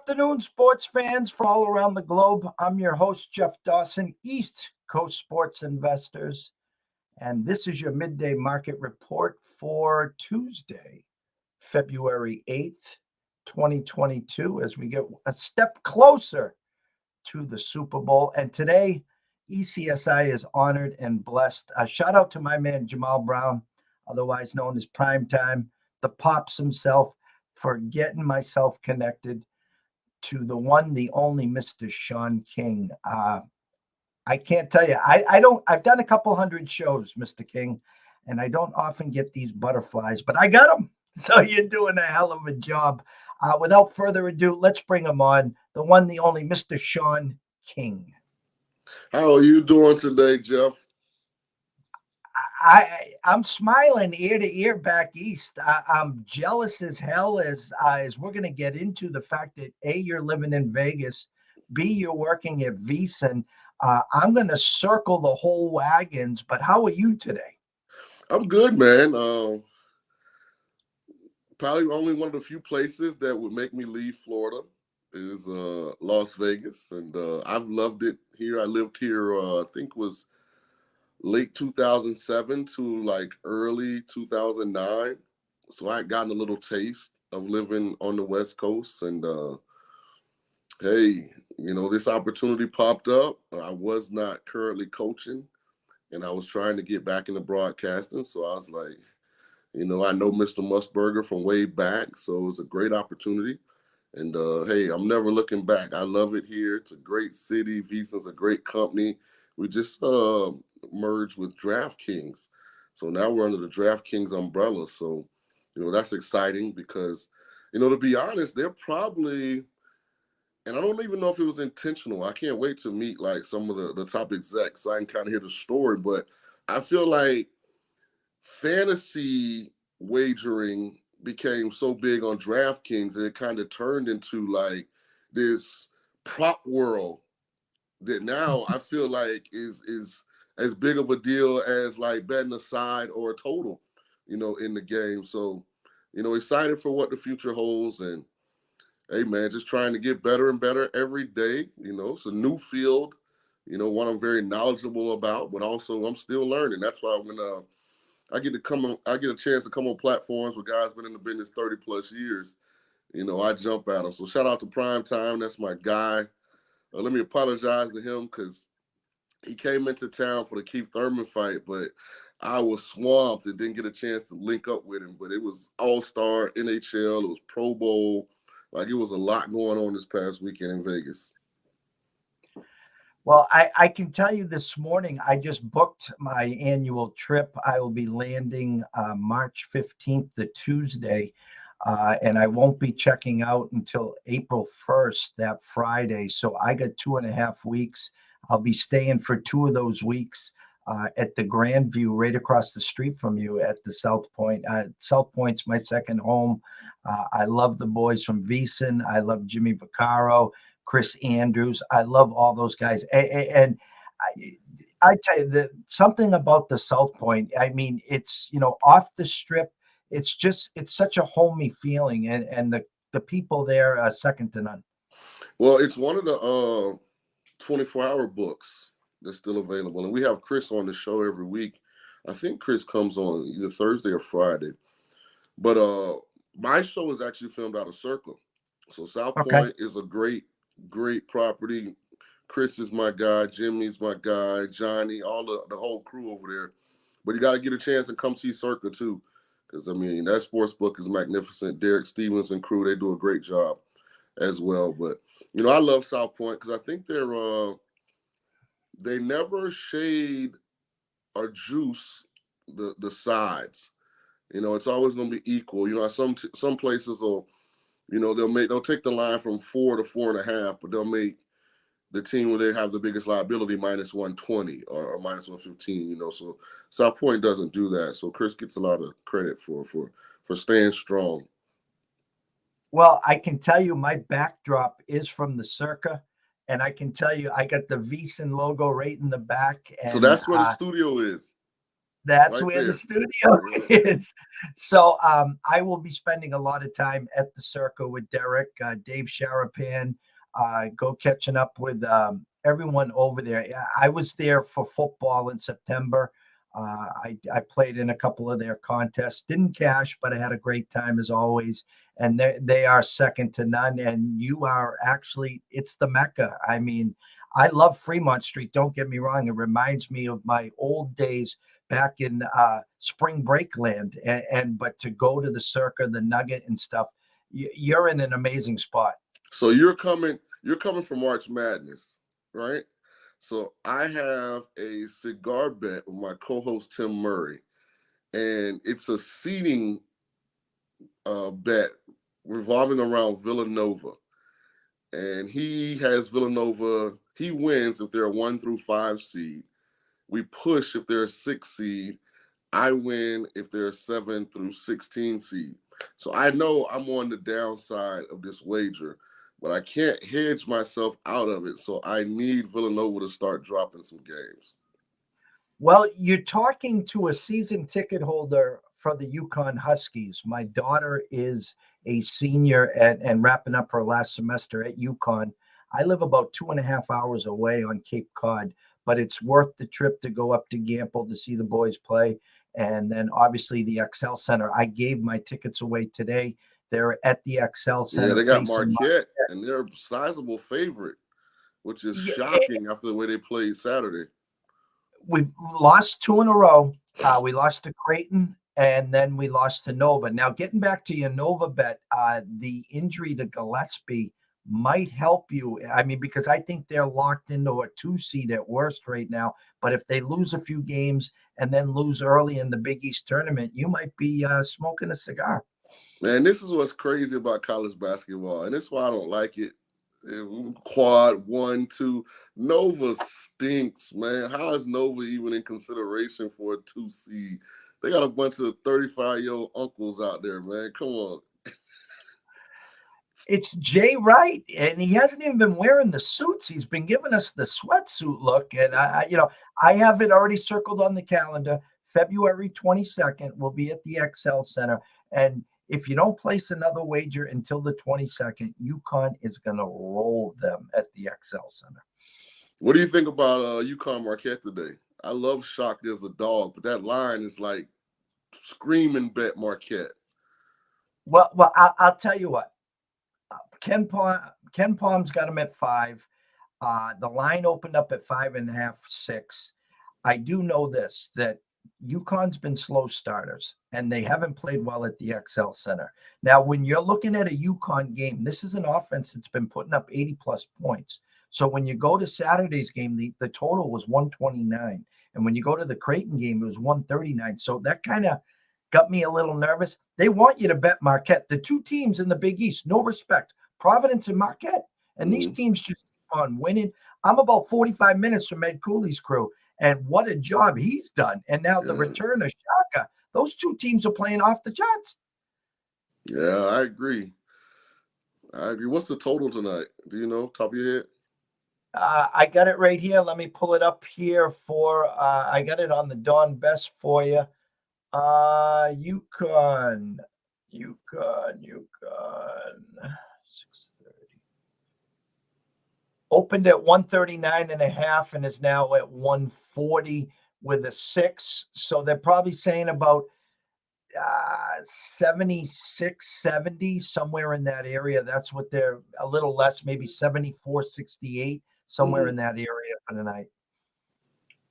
afternoon, sports fans from all around the globe. I'm your host, Jeff Dawson, East Coast Sports Investors, and this is your midday market report for Tuesday, February 8th, 2022, as we get a step closer to the Super Bowl. And today, ECSI is honored and blessed. A shout out to my man, Jamal Brown, otherwise known as Primetime, the Pops himself, for getting myself connected to the one, the only Mr. Shaun King. I can't tell you, I've done a couple hundred shows, Mr. King, and I don't often get these butterflies, but I got them. So you're doing a hell of a job. Without further ado, let's bring him on, the one, the only Mr. Shaun King. How are you doing today, Jeff? I'm smiling ear to ear back east. I'm jealous as hell as we're going to get into the fact that A, you're living in Vegas, B, you're working at VEGAS. I'm going to circle the whole wagons, but how are you today? I'm good, man. Probably only one of the few places that would make me leave Florida is Las Vegas, and I've loved it here. I lived here, I think was late 2007 to like early 2009. So I had gotten a little taste of living on the West Coast, and hey, this opportunity popped up. I was not currently coaching, and I was trying to get back into broadcasting. So I was like, I know Mr. Musburger from way back, so it was a great opportunity. And hey, I'm never looking back. I love it here. It's a great city. VEGAS a great company. We just merged with DraftKings, so now we're under the DraftKings umbrella. So, that's exciting because, to be honest, they're probably, and I don't even know if it was intentional. I can't wait to meet like some of the top execs so I can kind of hear the story. But I feel like fantasy wagering became so big on DraftKings and it kind of turned into like this prop world that now I feel like is as big of a deal as like betting a side or a total, in the game. So, excited for what the future holds. And hey, man, just trying to get better and better every day. It's a new field, one I'm very knowledgeable about, but also I'm still learning. That's why when I get a chance to come on platforms where guys been in the business 30 plus years, I jump at them. So shout out to Primetime. That's my guy. Let me apologize to him because he came into town for the Keith Thurman fight, but I was swamped and didn't get a chance to link up with him. But it was All-Star, NHL, it was Pro Bowl. Like, it was a lot going on this past weekend in Vegas. Well, I can tell you this morning, I just booked my annual trip. I will be landing March 15th, the Tuesday, and I won't be checking out until April 1st, that Friday. So I got 2.5 weeks. I'll be staying for 2 of those weeks at the Grandview right across the street from you at the South Point. South Point's my second home. I love the boys from VEGAS. I love Jimmy Vaccaro, Chris Andrews. I love all those guys. And I tell you, something about the South Point, I mean, it's, off the strip. It's such a homey feeling. And the people there are second to none. Well, it's one of the 24-hour books that's still available. And we have Chris on the show every week. I think Chris comes on either Thursday or Friday. But my show is actually filmed out of Circle. So South Point is a great property. Chris is my guy. Jimmy's my guy. Johnny, all the whole crew over there. But you got to get a chance to come see Circa too. Because, that sports book is magnificent. Derek Stevens and crew, they do a great job as well. But, I love South Point because I think they never shade or juice the sides. It's always going to be equal. Some places will, they'll take the line from 4 to 4.5, but they'll make the team where they have the biggest liability minus 120 or minus 115. So South Point doesn't do that. So Chris gets a lot of credit for staying strong. Well, I can tell you my backdrop is from the Circa, and I can tell you I got the VEGAS logo right in the back. And, so that's where the studio is. That's right where the there. studio Yeah. is. So I will be spending a lot of time at the Circa with Derek, Dave Sharapan, go catching up with everyone over there. Yeah, I was there for football in September. I played in a couple of their contests, didn't cash, but I had a great time as always. And they are second to none. And you are actually, it's the Mecca. I mean, I love Fremont Street. Don't get me wrong. It reminds me of my old days back in spring break land. But to go to the Circa, the Nugget and stuff, you're in an amazing spot. So you're coming from March Madness, right? So I have a cigar bet with my co-host Tim Murray, and it's a seating bet revolving around Villanova. And he has Villanova, he wins if they're a 1 through 5 seed. We push if they're a 6 seed. I win if they're a 7 through 16 seed. So I know I'm on the downside of this wager, but I can't hedge myself out of it. So I need Villanova to start dropping some games. Well, you're talking to a season ticket holder for the Yukon Huskies. My daughter is a senior and wrapping up her last semester at Yukon. I live about 2.5 hours away on Cape Cod, but it's worth the trip to go up to Gamble to see the boys play. And then obviously the XL Center. I gave my tickets away today. They're at the XL Yeah, Center they got facing Marquette, and they're a sizable favorite, which is yeah, shocking after the way they played Saturday. we've lost two in a row. We lost to Creighton and then we lost to Nova. Now, getting back to your Nova bet, the injury to Gillespie might help you. I mean, because I think they're locked into a 2 seed at worst right now. But if they lose a few games and then lose early in the Big East tournament, you might be smoking a cigar. Man, this is what's crazy about college basketball, and that's why I don't like it. Quad 1, 2. Nova stinks, man. How is Nova even in consideration for a 2 seed? They got a bunch of 35-year-old uncles out there, man. Come on. It's Jay Wright, and he hasn't even been wearing the suits. He's been giving us the sweatsuit look, and I have it already circled on the calendar. February 22nd, we'll be at the XL Center, and if you don't place another wager until the 22nd, UConn is going to roll them at the XL Center. What do you think about UConn Marquette today? I love Shocked as a Dog, but that line is like screaming bet Marquette. Well, I'll tell you what. Ken Palm's got him at 5. The line opened up at 5.5, 6. I do know this, that UConn's been slow starters and they haven't played well at the XL Center. Now, when you're looking at a UConn game, this is an offense that's been putting up 80 plus points. So when you go to Saturday's game, the total was 129. And when you go to the Creighton game, it was 139. So that kind of got me a little nervous. They want you to bet Marquette. The two teams in the Big East, no respect, Providence and Marquette. And these teams just keep on winning. I'm about 45 minutes from Ed Cooley's crew. And what a job he's done. And now the return of Shaka. Those two teams are playing off the charts. Yeah, I agree. What's the total tonight? Do you know, top of your head? I got it right here. Let me pull it up here I got it on the Dawn Best for you. UConn. 6:30. Opened at 139.5 and is now at 140 with a 6. So they're probably saying about 76, 70, somewhere in that area. That's what they're a little less, maybe 74, 68, somewhere in that area for tonight.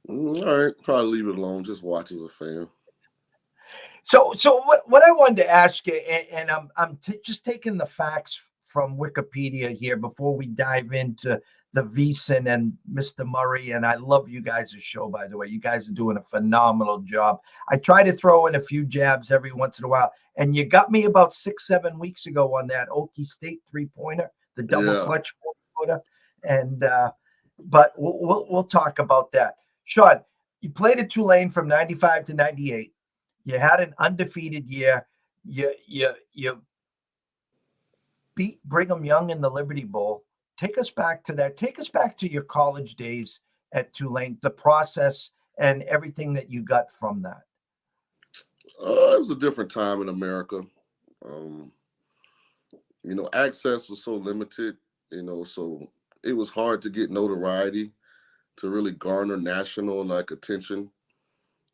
All right, probably leave it alone. Just watch as a fan. So what I wanted to ask you, and I'm just taking the facts from Wikipedia here before we dive into the VEGAS and Mr. Murray. And I love you guys' show, by the way. You guys are doing a phenomenal job. I try to throw in a few jabs every once in a while, and you got me about 6-7 weeks ago on that Okie State 3-pointer, the double clutch 4-footer, and but we'll talk about that. Shaun, you played at Tulane from 95 to 98. You had an undefeated year. You beat Brigham Young in the Liberty Bowl. Take us back to that. Take us back to your college days at Tulane, the process and everything that you got from that? It was a different time in America. Access was so limited, so it was hard to get notoriety to really garner national attention.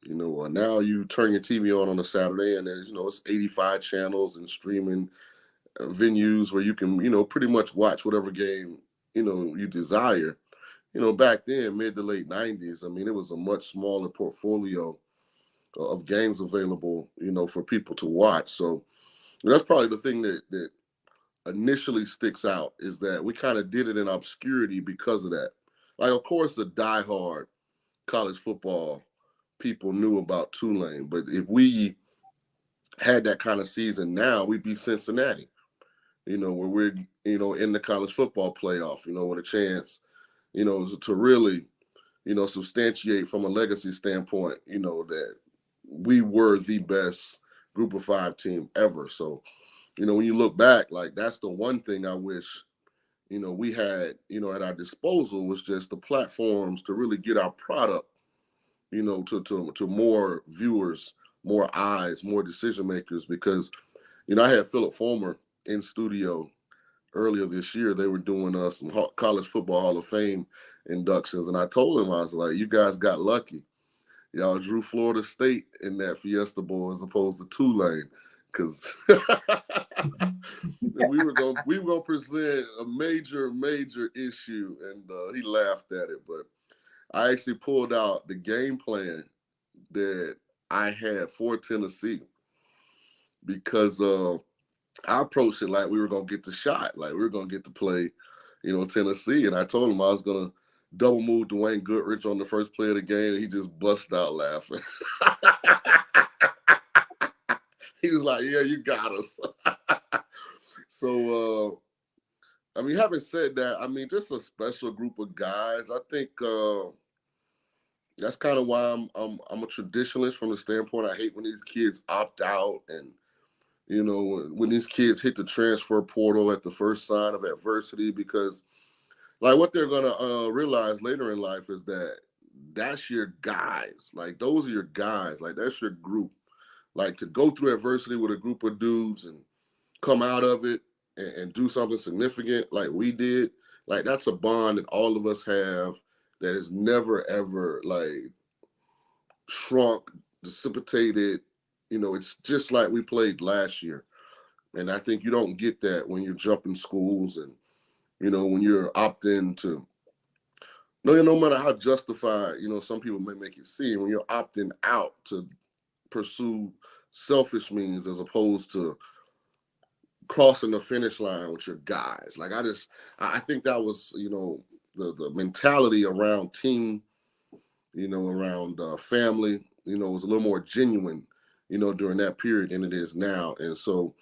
Now you turn your TV on a Saturday and there's, it's 85 channels and streaming venues where you can, pretty much watch whatever game, you desire. Back then, mid to late 90s, I mean, it was a much smaller portfolio of games available, for people to watch. So that's probably the thing that initially sticks out, is that we kind of did it in obscurity because of that. Like, of course, the diehard college football people knew about Tulane, but if we had that kind of season now, we'd be Cincinnati, where we're, in the college football playoff, with a chance, to really, substantiate from a legacy standpoint, that we were the best Group of 5 team ever. So, when you look back, like, that's the one thing I wish, we had, at our disposal, was just the platforms to really get our product, to more viewers, more eyes, more decision makers. Because, I had Philip Fulmer in studio earlier this year. They were doing some College Football Hall of Fame inductions. And I told him, I was like, you guys got lucky. Y'all drew Florida State in that Fiesta Bowl as opposed to Tulane. Because we were gonna present a major issue, and he laughed at it. But I actually pulled out the game plan that I had for Tennessee, because I approached it like we were gonna get the shot, like we were gonna get to play, Tennessee. And I told him I was gonna double move Dwayne Goodrich on the first play of the game, and he just bust out laughing. He was like, "Yeah, you got us." So, having said that, just a special group of guys. I think that's kind of why I'm a traditionalist from the standpoint. I hate when these kids opt out, and when these kids hit the transfer portal at the first sign of adversity, because like what they're gonna realize later in life is that that's your guys. Like, those are your guys. Like, that's your group. Like, to go through adversity with a group of dudes and come out of it and do something significant like we did, like, that's a bond that all of us have that has never, ever, like, shrunk, dissipated. It's just like we played last year. And I think you don't get that when you're jumping schools and, when you're opting to, no matter how justified, some people may make it seem, when you're opting out to pursue selfish means as opposed to crossing the finish line with your guys. Like, I think that was, the mentality around team, around family, was a little more genuine, during that period than it is now. And so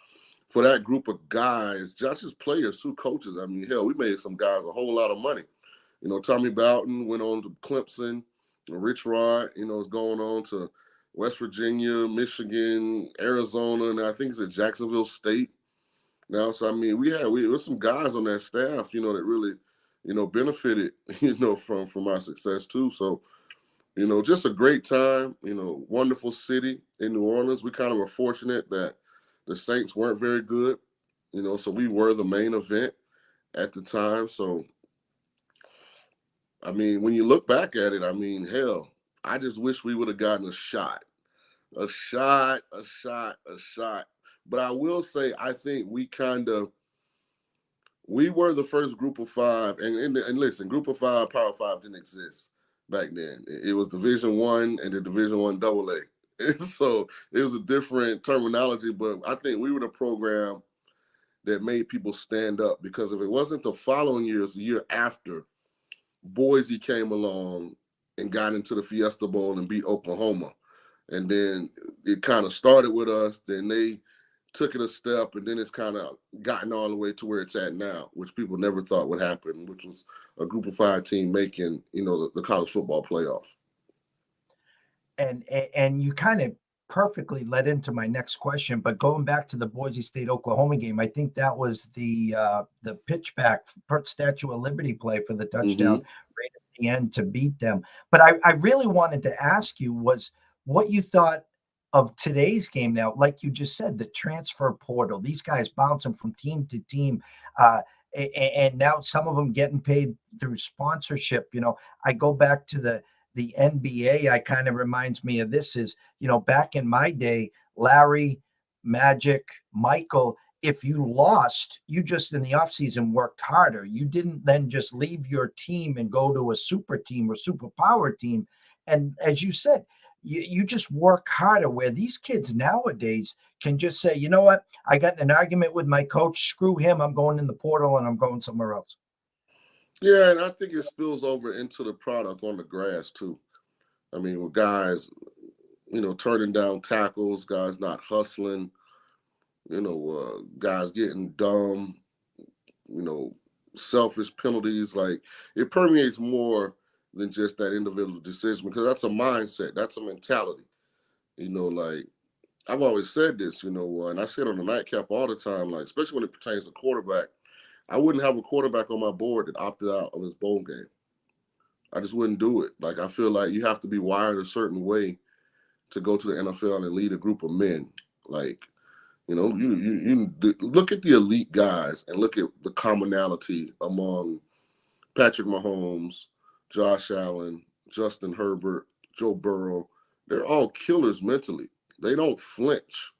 for that group of guys, not just players, too, coaches, hell, we made some guys a whole lot of money. Tommy Bowden went on to Clemson. Rich Rod, is going on to West Virginia, Michigan, Arizona, and I think it's at Jacksonville State now. So, we were some guys on that staff, that really, benefited, from our success too. So, just a great time, wonderful city in New Orleans. We kind of were fortunate that the Saints weren't very good, so we were the main event at the time. So, when you look back at it, hell, I just wish we would have gotten a shot. But I will say, I think we were the first Group of 5, and listen, Group of 5, Power 5 didn't exist back then. It was Division I and the Division I AA. And so it was a different terminology, but I think we were the program that made people stand up, because if it wasn't the following year, it was the year after, Boise came along and got into the Fiesta Bowl and beat Oklahoma. And then it kind of started with us. Then they took it a step, and then it's kind of gotten all the way to where it's at now, which people never thought would happen, which was a Group of 5 team making, the college football playoff. And you kind of perfectly led into my next question, but going back to the Boise State Oklahoma game, I think that was the pitchback Statue of Liberty play for the touchdown. Mm-hmm. the end to beat them. But I really wanted to ask you was what you thought of today's game now, like you just said, the transfer portal, these guys bouncing from team to team. And now some of them getting paid through sponsorship. I go back to the NBA. I kind of reminds me of this is, back in my day, Larry, Magic, Michael, if you lost, you just in the offseason worked harder. You didn't then just leave your team and go to a super team or super power team. And as you said, you just work harder, where these kids nowadays can just say, you know what, I got in an argument with my coach, screw him, I'm going in the portal and I'm going somewhere else. Yeah, and I think it spills over into the product on the grass too. I mean, with guys, turning down tackles, guys not hustling, guys getting dumb, selfish penalties. Like, it permeates more than just that individual decision, because that's a mindset, that's a mentality. Like, I've always said this, and I say it on the nightcap all the time, like, especially when it pertains to quarterback. I wouldn't have a quarterback on my board that opted out of his bowl game. I just wouldn't do it. Like, I feel like you have to be wired a certain way to go to the NFL and lead a group of men. Like, you look at the elite guys and look at the commonality among Patrick Mahomes, Josh Allen, Justin Herbert, Joe Burrow. They're all killers mentally. They don't flinch.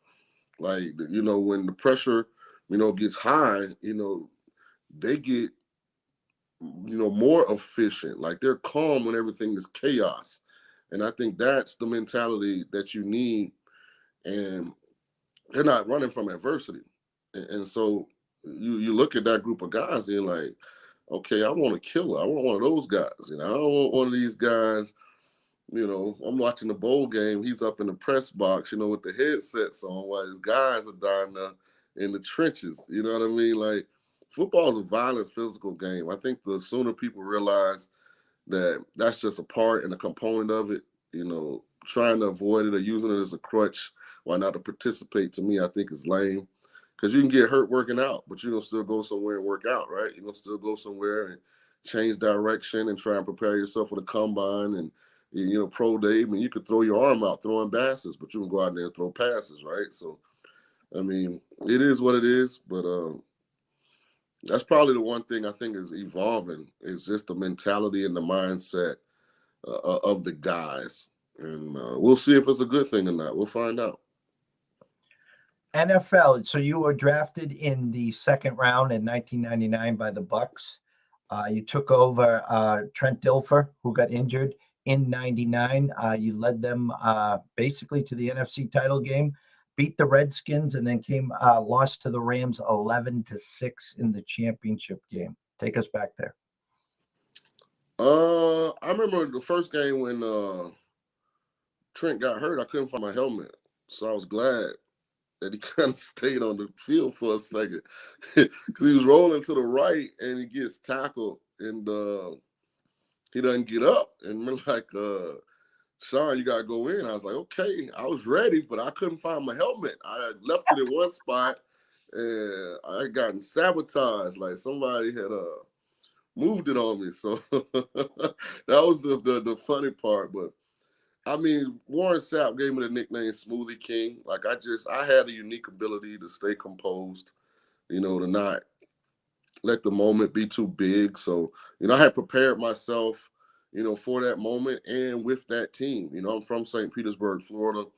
Like, when the pressure, gets high, they get, more efficient. Like, they're calm when everything is chaos. And I think that's the mentality that you need. And they're not running from adversity. And so you look at that group of guys and you're like, okay, I want a killer. I want one of those guys. I don't want one of these guys. I'm watching the bowl game. He's up in the press box, with the headsets on, while his guys are down there in the trenches. You know what I mean? Like, football is a violent, physical game. I think the sooner people realize that that's just a part and a component of it, trying to avoid it or using it as a crutch, why not to participate, to me, I think is lame. Because you can get hurt working out, but you're going to still go somewhere and work out, right? You're going to still go somewhere and change direction and try and prepare yourself for the combine and, pro day. I mean, you could throw your arm out throwing passes, but you can go out there and throw passes, right? So, I mean, it is what it is, but that's probably the one thing I think is evolving, is just the mentality and the mindset of the guys. And we'll see if it's a good thing or not. We'll find out. NFL. So you were drafted in the second round in 1999 by the BUCS. You took over Trent Dilfer, who got injured in 99. You led them basically to the NFC title game, beat the Redskins, and then lost to the Rams 11-6 in the championship game. Take us back there. I remember the first game when Trent got hurt. I couldn't find my helmet, so I was glad that he kind of stayed on the field for a second, because he was rolling to the right and he gets tackled and he doesn't get up. And we're like, Shaun, you got to go in. I was like, okay. I was ready, but I couldn't find my helmet. I left it in one spot and I had gotten sabotaged. Like, somebody had moved it on me. So that was the funny part. But I mean, Warren Sapp gave me the nickname Smoothie King. Like, I had a unique ability to stay composed, to not let the moment be too big. So, I had prepared myself, for that moment and with that team. I'm from St. Petersburg, Florida.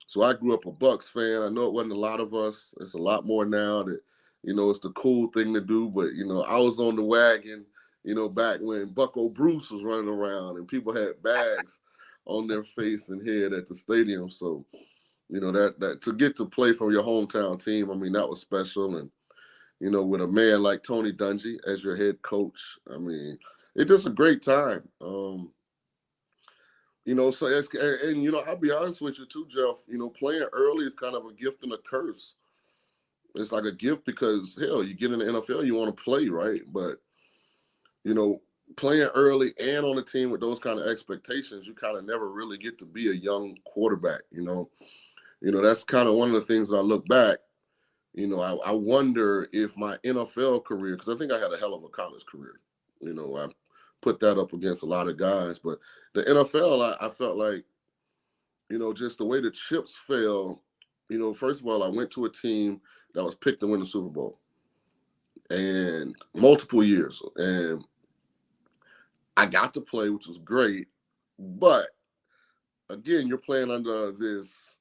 So I grew up a Bucs fan. I know it wasn't a lot of us. It's a lot more now that, it's the cool thing to do. But, I was on the wagon, back when Bucko Bruce was running around and people had bags on their face and head at the stadium. So, that to get to play for your hometown team, I mean, that was special. And, with a man like Tony Dungy as your head coach, I mean, it's just a great time. So I'll be honest with you too, Jeff, playing early is kind of a gift and a curse. It's like a gift because, hell, you get in the NFL, you want to play, right? But, playing early and on a team with those kind of expectations, you kind of never really get to be a young quarterback. That's kind of one of the things when I look back. I wonder if my NFL career, because I think I had a hell of a college career. I put that up against a lot of guys. But the NFL, I felt like, just the way the chips fell, first of all, I went to a team that was picked to win the Super Bowl and multiple years. And I got to play, which was great. But again, you're playing under this,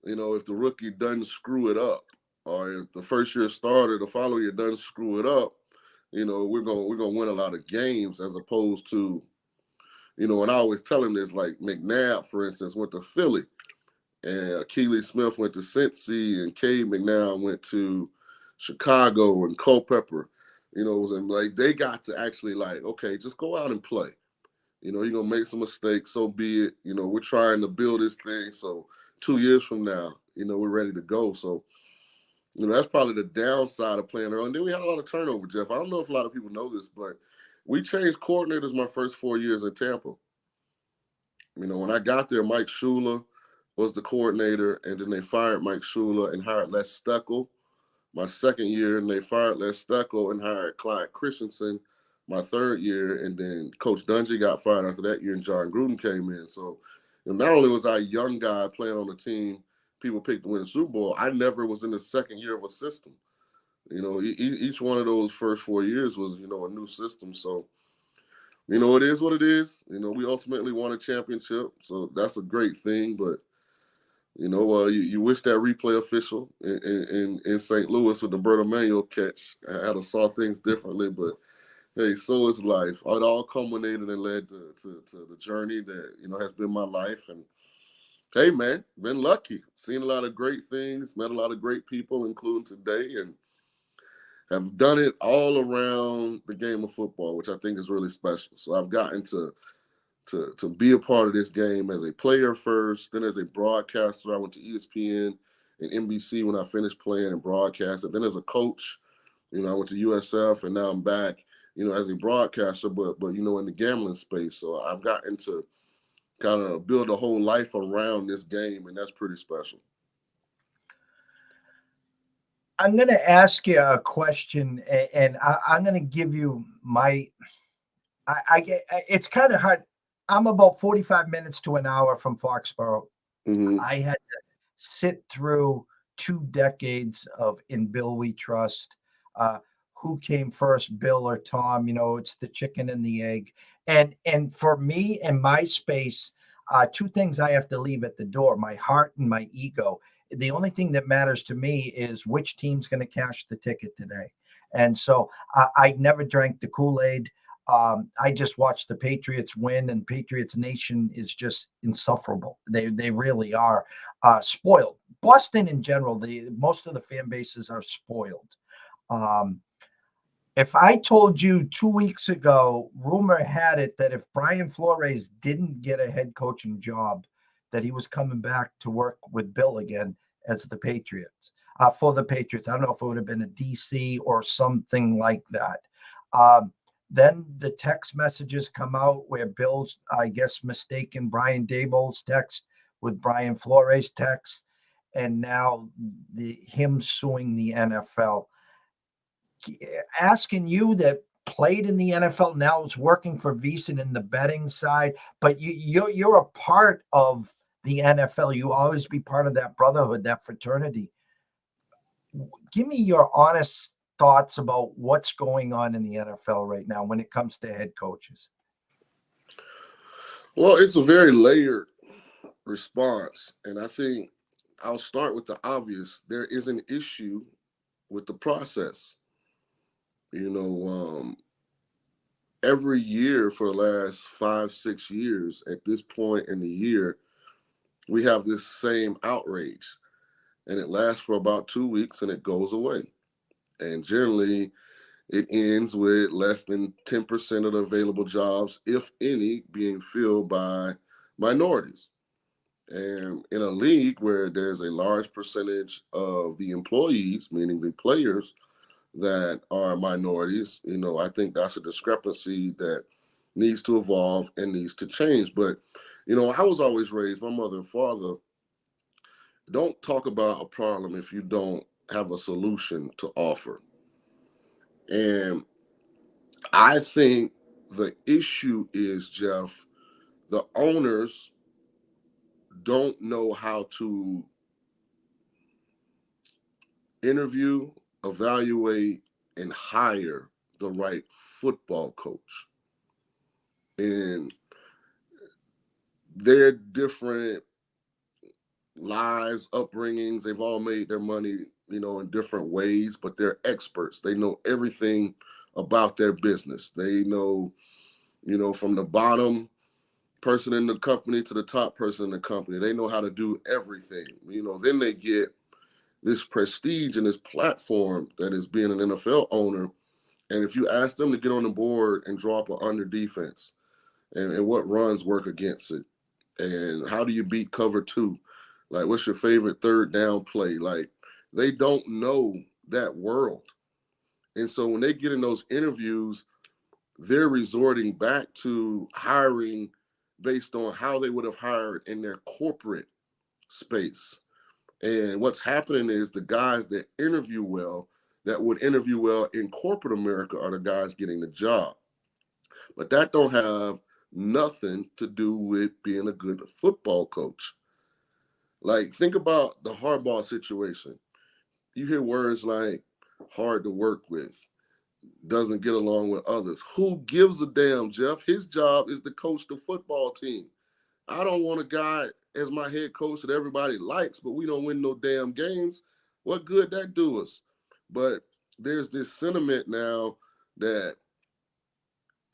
if the rookie doesn't screw it up, or if the first year starter, the following year doesn't screw it up, we're gonna win a lot of games, as opposed to, and I always tell him this, like McNabb, for instance, went to Philly, and Keely Smith went to Cincy, and Cade McNabb went to Chicago, and Culpepper, and like they got to actually like, okay, just go out and play. You're gonna make some mistakes, so be it. We're trying to build this thing, so 2 years from now, we're ready to go. So, that's probably the downside of playing early. And then we had a lot of turnover, Jeff. I don't know if a lot of people know this, but we changed coordinators my first 4 years in Tampa. When I got there, Mike Shula was the coordinator, and then they fired Mike Shula and hired Les Steckel my second year, and they fired Les Steckel and hired Clyde Christensen my third year, and then Coach Dungy got fired after that year, and John Gruden came in. So, not only was I a young guy playing on the team people picked to win the Super Bowl, I never was in the second year of a system. Each one of those first 4 years was, a new system. So, it is what it is. We ultimately won a championship, so that's a great thing. But, you wish that replay official in St. Louis with the Bert Emanuel catch had to saw things differently. But, hey, so is life. It all culminated and led to the journey that, has been my life. And, hey, man, been lucky. Seen a lot of great things, met a lot of great people, including today, and have done it all around the game of football, which I think is really special. So I've gotten to be a part of this game as a player first, then as a broadcaster. I went to ESPN and NBC when I finished playing and broadcasted. Then as a coach, I went to USF, and now I'm back, as a broadcaster, but in the gambling space. So I've gotten to kind of build a whole life around this game, and that's pretty special. I'm going to ask you a question, and I'm going to give you it's kind of hard. I'm about 45 minutes to an hour from Foxborough. Mm-hmm. I had to sit through 2 decades of In Bill We Trust. Who came first, Bill or Tom? It's the chicken and the egg. And for me and my space, 2 things I have to leave at the door: my heart and my ego. The only thing that matters to me is which team's going to cash the ticket today. And so I never drank the Kool-Aid. I just watched the Patriots win, and Patriots Nation is just insufferable. They really are spoiled. Boston in general, most of the fan bases are spoiled. If I told you 2 weeks ago, rumor had it that if Brian Flores didn't get a head coaching job, that he was coming back to work with Bill again as the Patriots, for the Patriots. I don't know if it would have been a DC or something like that. Then the text messages come out where Bill's, I guess, mistaken Brian Daboll's text with Brian Flores' text, and now him suing the NFL. Asking you that played in the NFL, now is working for VEGAS in the betting side, but you're a part of the NFL. You always be part of that brotherhood, that fraternity. Give me your honest thoughts about what's going on in the NFL right now when it comes to head coaches. Well, it's a very layered response, and I think I'll start with the obvious. There is an issue with the process. Every year for the last 5-6 years, at this point in the year, we have this same outrage, and it lasts for about 2 weeks and it goes away. And generally, it ends with less than 10% of the available jobs, if any, being filled by minorities. And in a league where there's a large percentage of the employees, meaning the players, that are minorities, I think that's a discrepancy that needs to evolve and needs to change. But, I was always raised, my mother and father, don't talk about a problem if you don't have a solution to offer. And I think the issue is, Jeff, the owners don't know how to interview, evaluate, and hire the right football coach. And their different lives, upbringings, they've all made their money, in different ways, but they're experts. They know everything about their business. They know, from the bottom person in the company to the top person in the company. They know how to do everything. Then they get this prestige and this platform that is being an NFL owner. And if you ask them to get on the board and draw up an under defense and what runs work against it, and how do you beat cover two? Like, what's your favorite third down play? Like, they don't know that world. And so when they get in those interviews, they're resorting back to hiring based on how they would have hired in their corporate space. And what's happening is the guys that interview well, that would interview well in corporate America, are the guys getting the job. But that don't have nothing to do with being a good football coach. Like, think about the Harbaugh situation. You hear words like hard to work with, doesn't get along with others. Who gives a damn, Jeff? His job is to coach the football team. I don't want a guy as my head coach that everybody likes, but we don't win no damn games. What good that do us? But there's this sentiment now that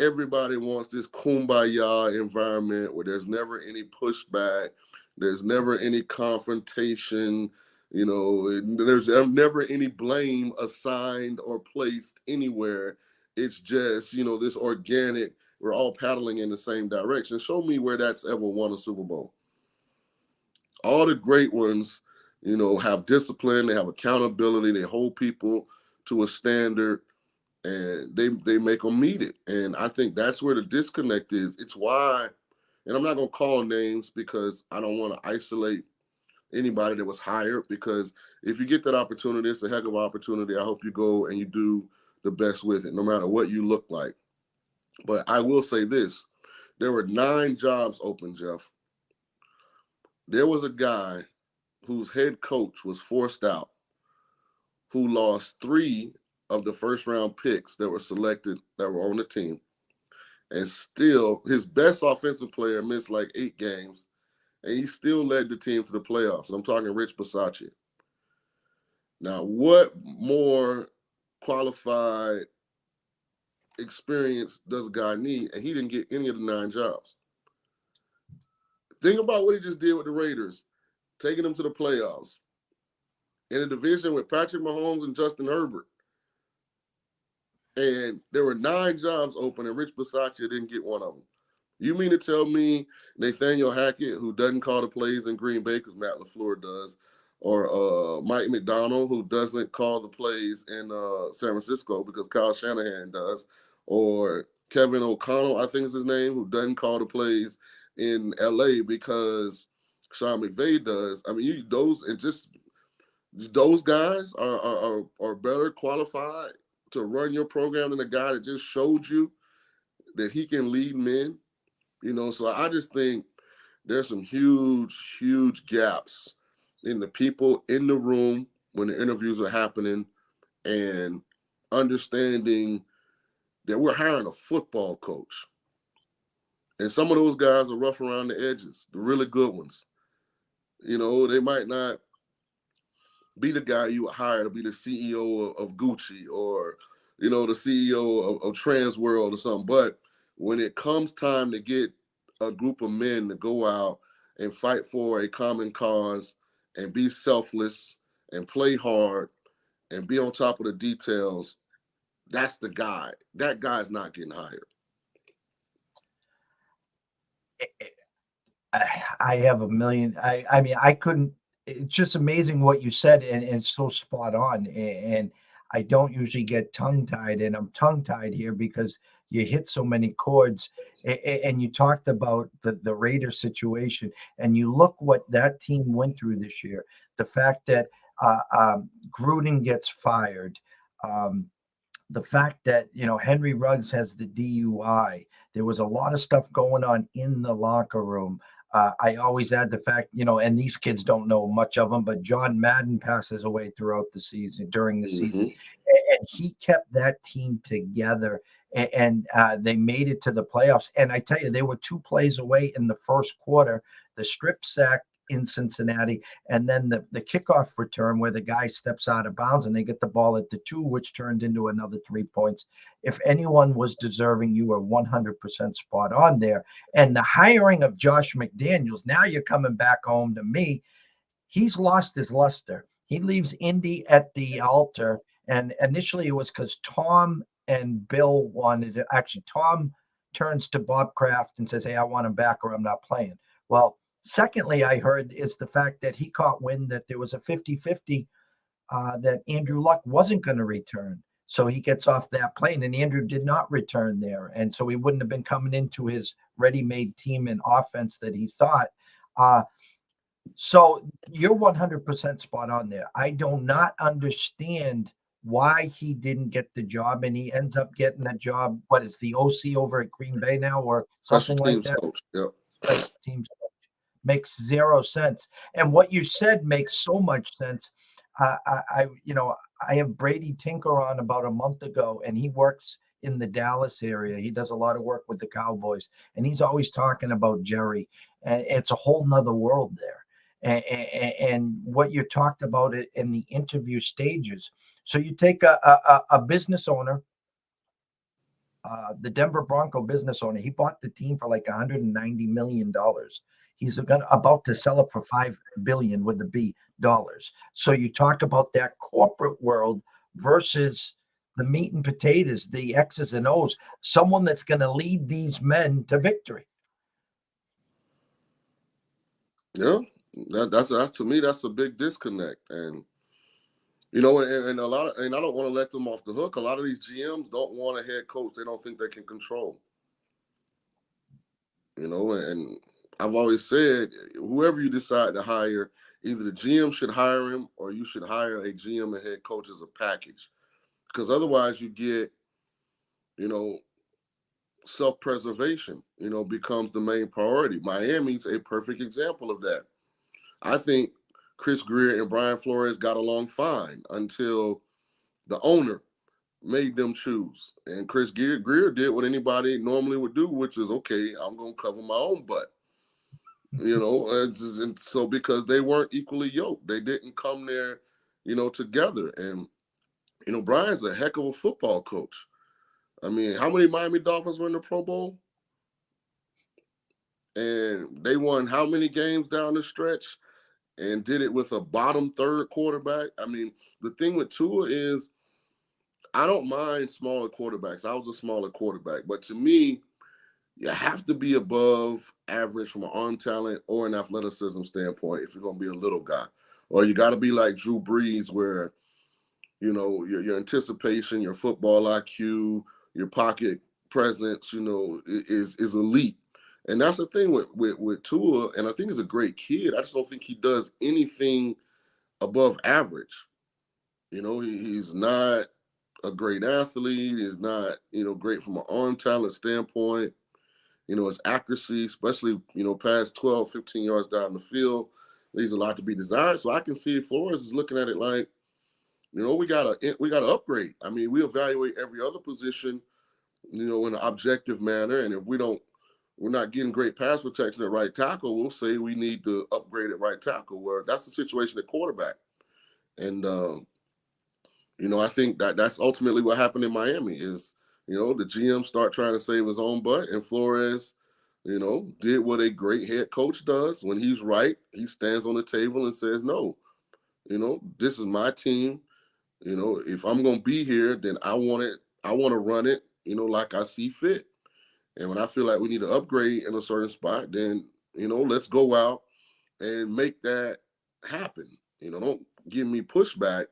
everybody wants this kumbaya environment where there's never any pushback, there's never any confrontation, there's never any blame assigned or placed anywhere. It's just, this organic, we're all paddling in the same direction. Show me where that's ever won a Super Bowl. All the great ones, have discipline, they have accountability, they hold people to a standard, and they make them meet it. And I think that's where the disconnect is. It's why, and I'm not going to call names because I don't want to isolate anybody that was hired, because if you get that opportunity, it's a heck of an opportunity. I hope you go and you do the best with it, no matter what you look like. But I will say this. There were 9 jobs open, Jeff. There was a guy whose head coach was forced out, who lost 3 of the first-round picks that were selected that were on the team. And still, his best offensive player missed like 8 games, and he still led the team to the playoffs. And I'm talking Rich Bisaccia. Now, what more qualified experience does a guy need? And he didn't get any of the 9 jobs. Think about what he just did with the Raiders, taking them to the playoffs in a division with Patrick Mahomes and Justin Herbert. And there were 9 jobs open, and Rich Bisaccia didn't get one of them. You mean to tell me Nathaniel Hackett, who doesn't call the plays in Green Bay because Matt LaFleur does, or Mike McDonald, who doesn't call the plays in San Francisco because Kyle Shanahan does, or Kevin O'Connell, I think is his name, who doesn't call the plays in LA because Sean McVay does. I mean, those guys are better qualified to run your program than a guy that just showed you that he can lead men. So I just think there's some huge, huge gaps in the people in the room when the interviews are happening, and understanding that we're hiring a football coach. And some of those guys are rough around the edges, the really good ones. They might not be the guy you would hire to be the CEO of Gucci, or, the CEO of Trans World or something. But when it comes time to get a group of men to go out and fight for a common cause and be selfless and play hard and be on top of the details, that's the guy. That guy's not getting hired. I have a million. I mean, I couldn't. It's just amazing what you said, and it's so spot on. And I don't usually get tongue-tied, and I'm tongue-tied here because you hit so many chords. And you talked about the Raiders situation, and you look what that team went through this year. The fact that Gruden gets fired, the fact that, Henry Ruggs has the DUI. There was a lot of stuff going on in the locker room. I always add the fact, and these kids don't know much of him, but John Madden passes away throughout the season, during the season. And he kept that team together, and they made it to the playoffs. And I tell you, they were 2 plays away in the first quarter, the strip sack in Cincinnati, and then the kickoff return where the guy steps out of bounds and they get the ball at the 2, which turned into another 3 points. If anyone was deserving, you were 100% spot on there. And the hiring of Josh McDaniels, now you're coming back home to me. He's lost his luster. He leaves Indy at the altar. And initially it was because Tom and Bill wanted it. Actually, Tom turns to Bob Kraft and says, "Hey, I want him back or I'm not playing." Well, secondly, I heard is the fact that he caught wind that there was a 50-50 that Andrew Luck wasn't going to return. So he gets off that plane, and Andrew did not return there. And so he wouldn't have been coming into his ready-made team and offense that he thought. So you're 100% spot on there. I do not understand why he didn't get the job, and he ends up getting a job. What is the OC over at Green Bay now, or something like that? Coach. Yep. Special teams coach. Makes zero sense. And what you said makes so much sense. I have Brady Tinker on about a month ago, and he works in the Dallas area. He does a lot of work with the Cowboys, and he's always talking about Jerry. And it's a whole nother world there. And what you talked about it in the interview stages. So you take a business owner, the Denver Bronco business owner. He bought the team for like $190 million. He's about to sell it for $5 billion with the B dollars. So you talk about that corporate world versus the meat and potatoes, the X's and O's, someone that's going to lead these men to victory. Yeah, that's to me, that's a big disconnect. And and a lot of, and I don't want to let them off the hook. A lot of these GMs don't want a head coach they don't think they can control. And I've always said, whoever you decide to hire, either the GM should hire him or you should hire a GM and head coach as a package. Because otherwise you get, self-preservation, becomes the main priority. Miami's a perfect example of that. I think Chris Greer and Brian Flores got along fine until the owner made them choose. And Chris Greer did what anybody normally would do, which is, okay, I'm going to cover my own butt. And so because they weren't equally yoked, they didn't come there, together. And, Brian's a heck of a football coach. I mean, how many Miami Dolphins were in the Pro Bowl? And they won how many games down the stretch and did it with a bottom third quarterback? I mean, the thing with Tua is I don't mind smaller quarterbacks. I was a smaller quarterback. But to me, you have to be above average from an arm talent or an athleticism standpoint if you're going to be a little guy. Or you got to be like Drew Brees where, your anticipation, your football IQ, your pocket presence, is elite. And that's the thing with Tua, and I think he's a great kid. I just don't think he does anything above average. He's not a great athlete. He's not, great from an arm talent standpoint. His accuracy, especially, past 12, 15 yards down the field, leaves a lot to be desired. So I can see Flores is looking at it like, we gotta upgrade. I mean, we evaluate every other position, in an objective manner. And if we're not getting great pass protection at right tackle, we'll say we need to upgrade at right tackle, where that's the situation at quarterback. And, I think that's ultimately what happened in Miami is, the GM start trying to save his own butt, and Flores, did what a great head coach does. When he's right, he stands on the table and says, no, this is my team. If I'm going to be here, then I want to run it, like I see fit. And when I feel like we need to upgrade in a certain spot, then, let's go out and make that happen. Don't give me pushback.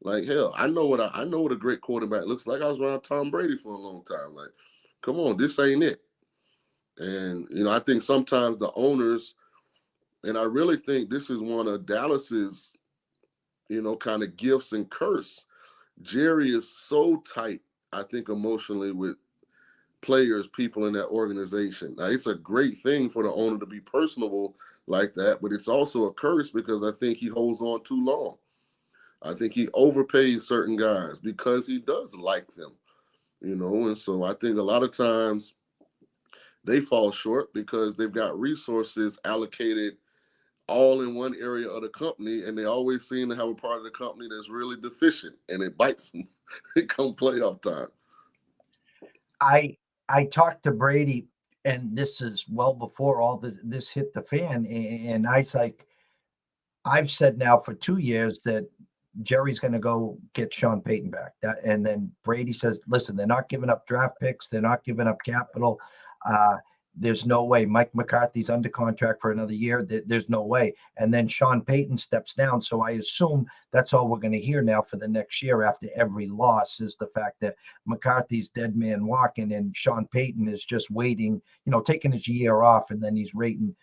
Like, hell, I know what a great quarterback looks like. I was around Tom Brady for a long time. Like, come on, this ain't it. And, I think sometimes the owners, and I really think this is one of Dallas's, kind of gifts and curse. Jerry is so tight, I think, emotionally with players, people in that organization. Now, it's a great thing for the owner to be personable like that, but it's also a curse because I think he holds on too long. I think he overpays certain guys because he does like them, and so I think a lot of times they fall short because they've got resources allocated all in one area of the company, and they always seem to have a part of the company that's really deficient, and it bites them come playoff time. I talked to Brady, and this is well before all this hit the fan, and I was like, I've said now for 2 years that Jerry's going to go get Sean Payton back. And then Brady says, listen, they're not giving up draft picks. They're not giving up capital. There's no way. Mike McCarthy's under contract for another year. There's no way. And then Sean Payton steps down. So I assume that's all we're going to hear now for the next year after every loss is the fact that McCarthy's dead man walking and Sean Payton is just waiting, taking his year off, and then he's waiting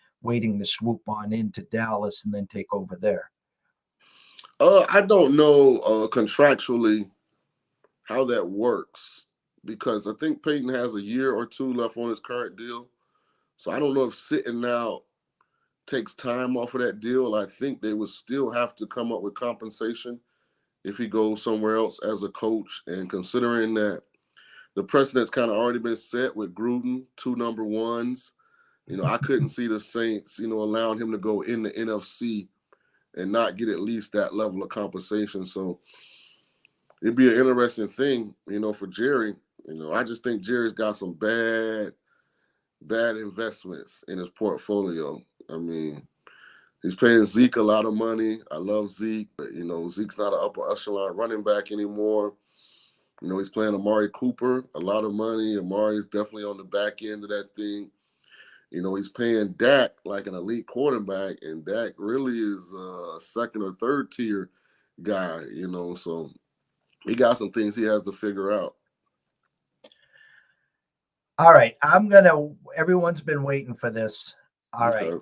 to swoop on into Dallas and then take over there. I don't know contractually how that works because I think Peyton has a year or two left on his current deal. So I don't know if sitting out takes time off of that deal. I think they would still have to come up with compensation if he goes somewhere else as a coach. And considering that the precedent's kind of already been set with Gruden, 2 number ones, I couldn't see the Saints, allowing him to go in the NFC and not get at least that level of compensation. So it'd be an interesting thing, for Jerry. I just think Jerry's got some bad investments in his portfolio. I mean, he's paying Zeke a lot of money. I love Zeke, but, Zeke's not an upper echelon running back anymore. He's playing Amari Cooper, a lot of money. Amari's definitely on the back end of that thing. He's paying Dak like an elite quarterback, and Dak really is a second or third tier guy, so he got some things he has to figure out. All right. Everyone's been waiting for this. All right.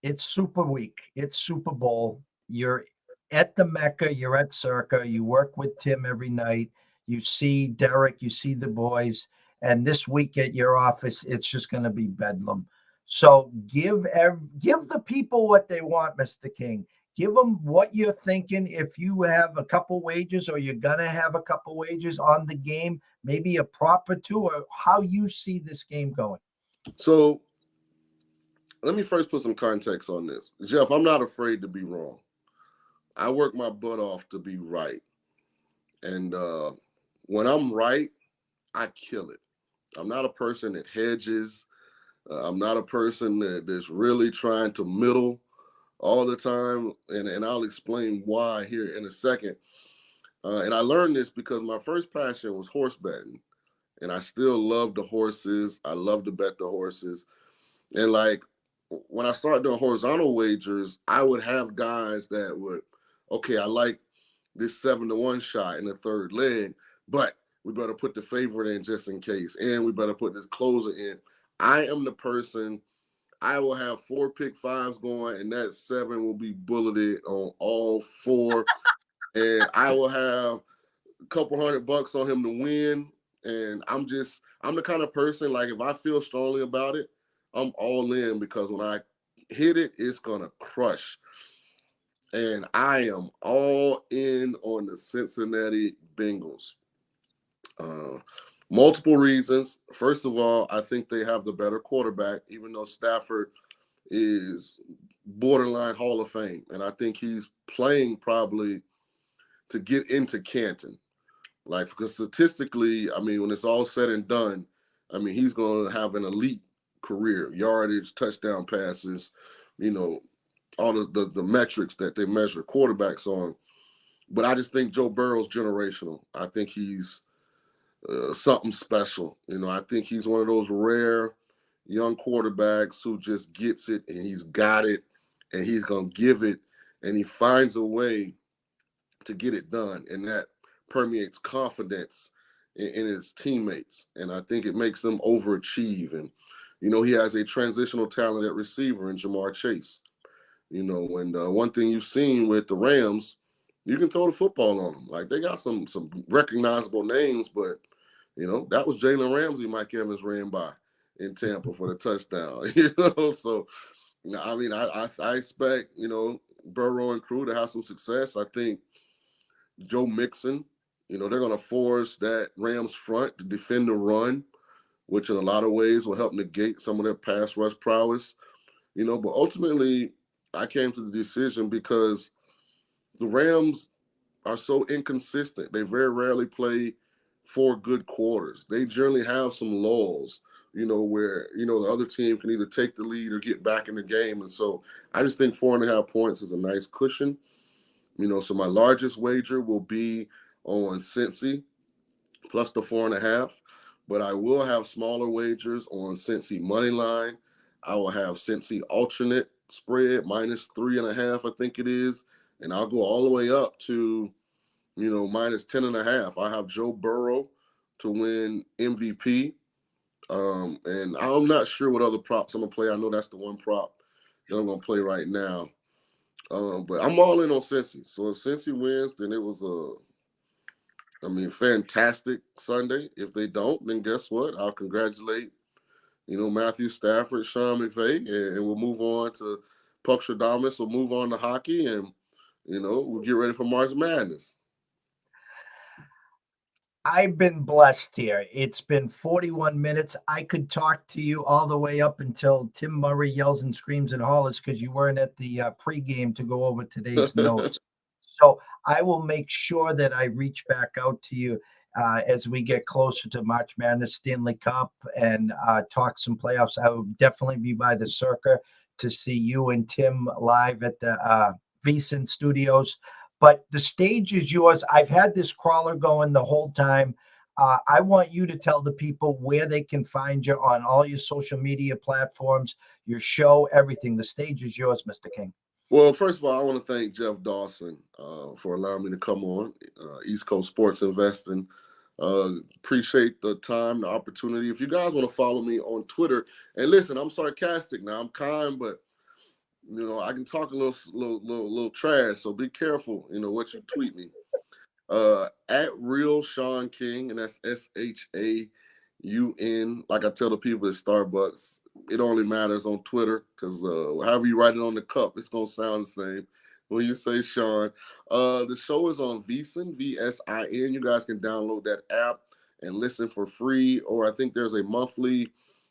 It's Super Week. It's Super Bowl. You're at the Mecca. You're at Circa. You work with Tim every night. You see Derek. You see the boys. And this week at your office, it's just going to be bedlam. So give the people what they want, Mr. King. Give them what you're thinking. If you have a couple wagers or you're going to have a couple wagers on the game, maybe a prop or two, or how you see this game going. So let me first put some context on this. Jeff, I'm not afraid to be wrong. I work my butt off to be right. And when I'm right, I kill it. I'm not a person that hedges. I'm not a person that's really trying to middle all the time. And I'll explain why here in a second. And I learned this because my first passion was horse betting. And I still love the horses. I love to bet the horses. And like when I started doing horizontal wagers, I would have guys that would, okay, I like this 7-1 shot in the third leg, but we better put the favorite in just in case. And we better put this closer in. I am the person, I will have 4 pick fives going, and that 7 will be bulleted on all 4. And I will have a couple $100 on him to win. And I'm the kind of person, like if I feel strongly about it, I'm all in because when I hit it, it's going to crush. And I am all in on the Cincinnati Bengals. Multiple reasons. First of all, I think they have the better quarterback, even though Stafford is borderline Hall of Fame. And I think he's playing probably to get into Canton. Like, because statistically, I mean, when it's all said and done, I mean, he's going to have an elite career, yardage, touchdown passes, all the metrics that they measure quarterbacks on. But I just think Joe Burrow's generational. I think he's something special. I think he's one of those rare young quarterbacks who just gets it and he's got it and he's going to give it and he finds a way to get it done. And that permeates confidence in his teammates. And I think it makes them overachieve. And, he has a transitional talent at receiver in Jamar Chase. And one thing you've seen with the Rams you can throw the football on them. Like, they got some recognizable names, but that was Jalen Ramsey Mike Evans ran by in Tampa for the touchdown. So I mean, I expect Burrow and crew to have some success. I think Joe Mixon, they're going to force that Rams front to defend the run, which in a lot of ways will help negate some of their pass rush prowess. But ultimately, I came to the decision because the Rams are so inconsistent. They very rarely play 4 good quarters. They generally have some lulls, where, the other team can either take the lead or get back in the game. And so I just think 4.5 points is a nice cushion. So my largest wager will be on Cincy plus the 4.5. But I will have smaller wagers on Cincy money line. I will have Cincy alternate spread minus 3.5, I think it is. And I'll go all the way up to, minus 10.5. I have Joe Burrow to win MVP. And I'm not sure what other props I'm going to play. I know that's the one prop that I'm going to play right now. But I'm all in on Cincy. So if Cincy wins, then it was fantastic Sunday. If they don't, then guess what? I'll congratulate, Matthew Stafford, Sean McVay, and we'll move on to Puckstradamus. We'll move on to hockey, and, we'll get ready for March Madness. I've been blessed here. It's been 41 minutes. I could talk to you all the way up until Tim Murray yells and screams and hollers because you weren't at the pregame to go over today's notes. So I will make sure that I reach back out to you as we get closer to March Madness, Stanley Cup, and talk some playoffs. I will definitely be by the Circa to see you and Tim live at the VESIN studios. But the stage is yours. I've had this crawler going the whole time. I want you to tell the people where they can find you on all your social media platforms, your show, everything. The stage is yours, Mr. King. Well, first of all, I want to thank Jeff Dawson for allowing me to come on East Coast Sports Investing. Appreciate the time, the opportunity. If you guys want to follow me on Twitter, and listen, I'm sarcastic now. I'm kind, but I can talk a little trash, so be careful, what you tweet me. At Real Shaun King, and that's SHAUN. Like I tell the people at Starbucks, it only matters on Twitter because however you write it on the cup, it's gonna sound the same when you say Shaun. The show is on VESIN, VSIN. You guys can download that app and listen for free, or I think there's a monthly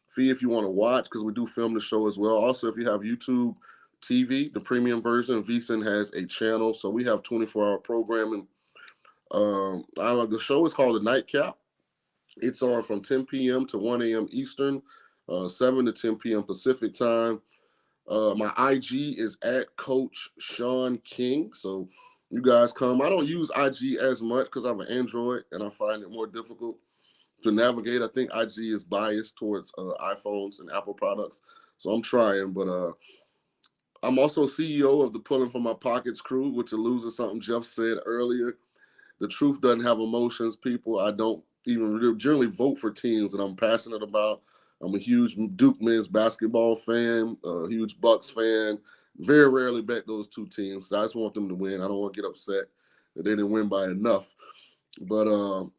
fee if you want to watch because we do film the show as well. Also, if you have YouTube TV, the premium version of VESIN has a channel, so we have 24-hour programming. The show is called The Nightcap. It's on from 10 p.m. to 1 a.m. Eastern, 7 to 10 p.m. Pacific time. My IG is at Coach Shaun King. So you guys come. I don't use IG as much because I have an Android and I find it more difficult to navigate. I think IG is biased towards iPhones and Apple products. So I'm trying, but I'm also CEO of the Pulling from My Pockets crew, which alludes to something Jeff said earlier. The truth doesn't have emotions, people. I don't even generally vote for teams that I'm passionate about. I'm a huge Duke men's basketball fan, a huge BUCS fan. Very rarely bet those two teams. I just want them to win. I don't want to get upset that they didn't win by enough. But, and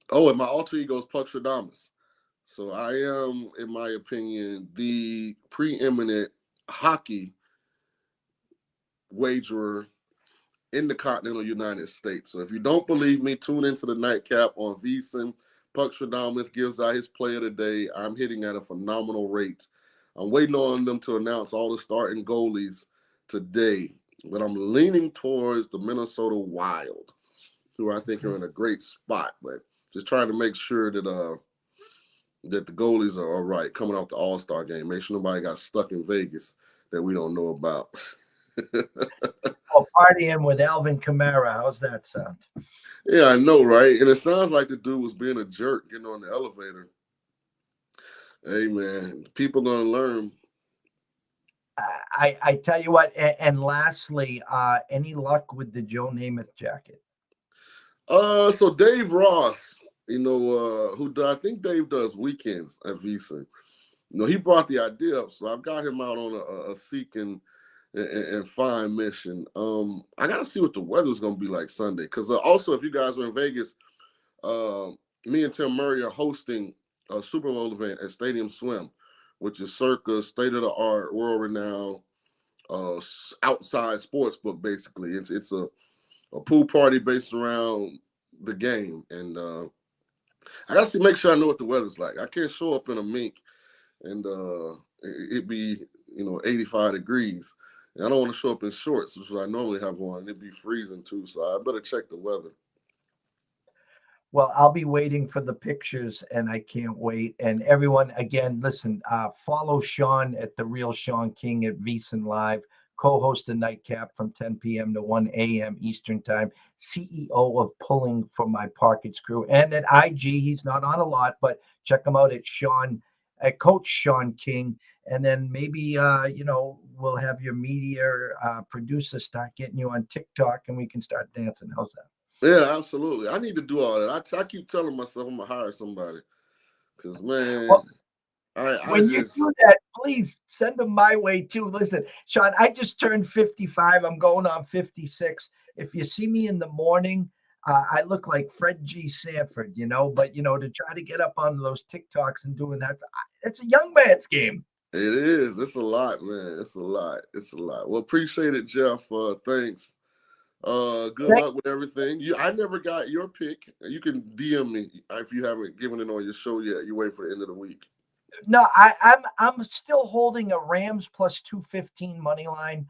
my alter ego is Puckstradamus. So I am, in my opinion, the preeminent hockey wagerer in the continental United States. So if you don't believe me, tune into the Nightcap on VESIN. Puckstradamus gives out his player today. I'm hitting at a phenomenal rate. I'm waiting on them to announce all the starting goalies today, but I'm leaning towards the Minnesota Wild, who I think are in a great spot, but just trying to make sure that that the goalies are all right coming off the All-Star game. Make sure nobody got stuck in Vegas that we don't know about. Oh, partying with Alvin Kamara. How's that sound? Yeah, I know, right? And it sounds like the dude was being a jerk getting on the elevator. Hey, man, people going to learn. I tell you what, and lastly, any luck with the Joe Namath jacket? So Dave Ross, who I think Dave does weekends at VESIN. He brought the idea up, so I've got him out on a seek and and fine mission. I got to see what the weather's going to be like Sunday. Because also, if you guys are in Vegas, me and Tim Murray are hosting a Super Bowl event at Stadium Swim, which is circa state-of-the-art, world-renowned outside sports book. Basically, it's a pool party based around the game, and I got to make sure I know what the weather's like. I can't show up in a mink and it be 85 degrees. And I don't want to show up in shorts, which I normally have on. It'd be freezing too, so I better check the weather. Well, I'll be waiting for the pictures, and I can't wait. And everyone, again, listen, follow Shaun at The Real Shaun King at VEGAS Live, co-host the Nightcap from 10 p.m. to 1 a.m. Eastern Time, CEO of Pulling for My Pockets Crew. And at IG, he's not on a lot, but check him out at Coach Shaun King. And then maybe, we'll have your media producer start getting you on TikTok, and we can start dancing. How's that? Yeah, absolutely. I need to do all that. I keep telling myself I'm going to hire somebody because, man, when you do that, please send them my way too. Listen, Shaun, I just turned 55. I'm going on 56. If you see me in the morning, I look like Fred G. Sanford, but, to try to get up on those TikToks and doing that, it's a young man's game. It is. It's a lot, man. It's a lot. Well, appreciate it, Jeff. Thanks. Good luck with everything. I never got your pick. You can DM me if you haven't given it on your show yet. You wait for the end of the week. No, I'm still holding a Rams plus 215 money line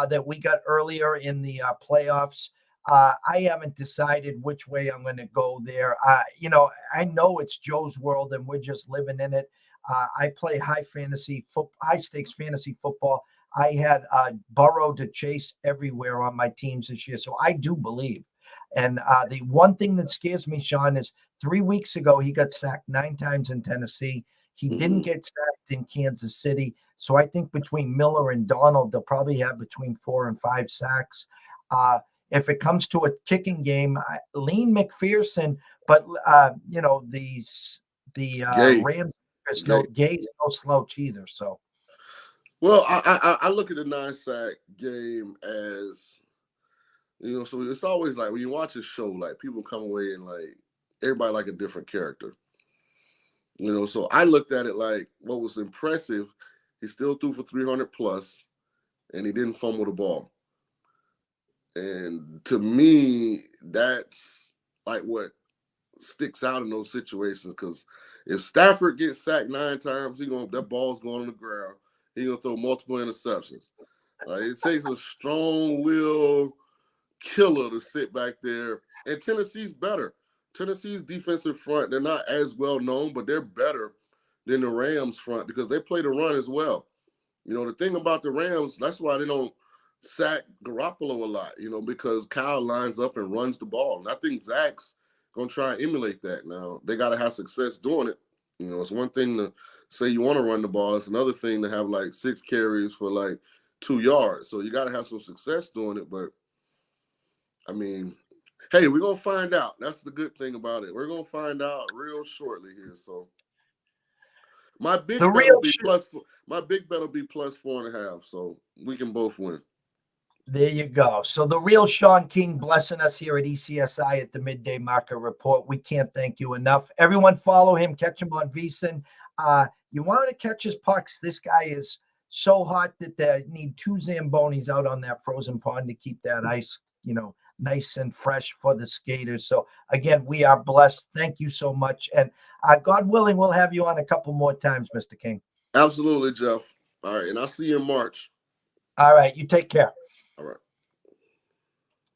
that we got earlier in the playoffs. I haven't decided which way I'm going to go there. I know it's Joe's world and we're just living in it. I play high stakes fantasy football. I had Burrow to chase everywhere on my teams this year. So I do believe. And the one thing that scares me, Shaun, is 3 weeks ago, he got sacked 9 times in Tennessee. He didn't get sacked in Kansas City. So I think between Miller and Donald, they'll probably have between 4 and 5 sacks. If it comes to a kicking game, lean McPherson, but the Rams, Gay's no slouch either. So. Well, I look at the 9-sack game as, so it's always like when you watch a show, like people come away and like everybody like a different character. So I looked at it like what was impressive, he still threw for 300 plus and he didn't fumble the ball. And to me, that's like what sticks out in those situations, because if Stafford gets sacked 9 times, that ball's going on the ground. He's going to throw multiple interceptions. It takes a strong will killer to sit back there. And Tennessee's better. Tennessee's defensive front, they're not as well known, but they're better than the Rams front because they play the run as well. The thing about the Rams, that's why they don't sack Garoppolo a lot, because Kyle lines up and runs the ball. And I think Zach's going to try and emulate that now. They got to have success doing it. It's one thing to say you want to run the ball. It's another thing to have like 6 carries for like 2 yards. So you got to have some success doing it. But, I mean, hey, we're going to find out. That's the good thing about it. We're going to find out real shortly here. So my big bet will be plus 4.5. So we can both win. There you go. So the real Shaun King blessing us here at ECSI at the Midday Market Report. We can't thank you enough. Everyone follow him. Catch him on VESIN. You want to catch his pucks. This guy is so hot that they need 2 Zambonis out on that frozen pond to keep that ice, nice and fresh for the skaters. So again, we are blessed. Thank you so much. And God willing, we'll have you on a couple more times, Mr. King. Absolutely, Jeff. All right. And I'll see you in March. All right. You take care.